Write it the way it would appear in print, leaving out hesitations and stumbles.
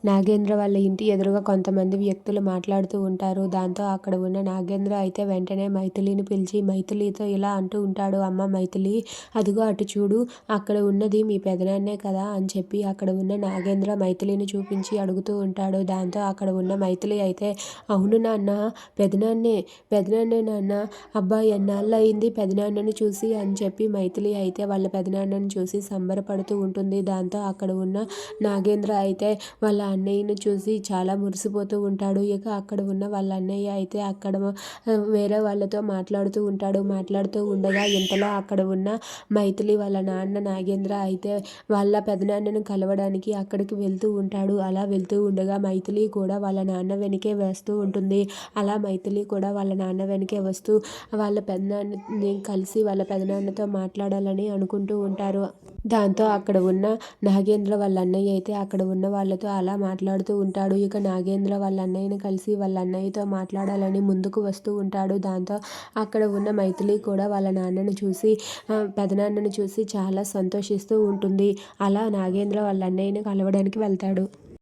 నాగేంద్ర వాళ్ళ ఇంటి ఎదురుగా కొంతమంది వ్యక్తులు మాట్లాడుతూ ఉంటారు. దాంతో అక్కడ ఉన్న నాగేంద్ర అయితే వెంటనే మైథిలిని పిలిచి మైథిలితో ఇలా అంటూ ఉంటాడు. అమ్మ మైథిలి, అదిగో అటు చూడు, అక్కడ ఉన్నది మీ పెదనాన్నే కదా అని చెప్పి అక్కడ ఉన్న నాగేంద్ర మైథిలిని చూపించి అడుగుతూ ఉంటాడు. దాంతో అక్కడ ఉన్న మైథిలి అయితే అవును నాన్న, పెదనాన్నే పెదనాన్నే నాన్న, అబ్బా ఎన్నాళ్ళు అయింది పెదనాన్నని చూసి అని చెప్పి మైథిలి అయితే వాళ్ళ పెదనాన్నని చూసి సంబరపడుతూ ఉంటుంది. దాంతో అక్కడ ఉన్న నాగేంద్ర అయితే వాళ్ళ అన్నయ్యని చూసి చాలా మురిసిపోతూ ఉంటాడు. ఇక అక్కడ ఉన్న వాళ్ళ అన్నయ్య అయితే అక్కడ వేరే వాళ్ళతో మాట్లాడుతూ ఉంటాడు. మాట్లాడుతూ ఉండగా ఇంతలో అక్కడ ఉన్న మైథిలి వాళ్ళ నాన్న నాగేంద్ర అయితే వాళ్ళ పెదనాన్నను కలవడానికి అక్కడికి వెళ్తూ ఉంటాడు. అలా వెళ్తూ ఉండగా మైథిలి కూడా వాళ్ళ నాన్న వెనకే వేస్తూ ఉంటుంది. అలా మైథిలి కూడా వాళ్ళ నాన్న వెనకే వస్తూ వాళ్ళ పెదనాన్నని కలిసి వాళ్ళ పెదనాన్నతో మాట్లాడాలని అనుకుంటూ ఉంటారు. దాంతో అక్కడ ఉన్న నాగేంద్ర వాళ్ళ అన్నయ్య అయితే అక్కడ ఉన్న వాళ్ళతో అలా మాట్లాడుతూ ఉంటాడు. ఇక నాగేంద్ర వాళ్ళ అన్నయ్యని కలిసి వాళ్ళ అన్నయ్యతో మాట్లాడాలని ముందుకు వస్తూ ఉంటాడు. దాంతో అక్కడ ఉన్న మైథిలి కూడా వాళ్ళ నాన్నని చూసి పెదనాన్నని చూసి చాలా సంతోషిస్తూ ఉంటుంది. అలా నాగేంద్ర వాళ్ళ అన్నయ్యని కలవడానికి వెళ్తాడు.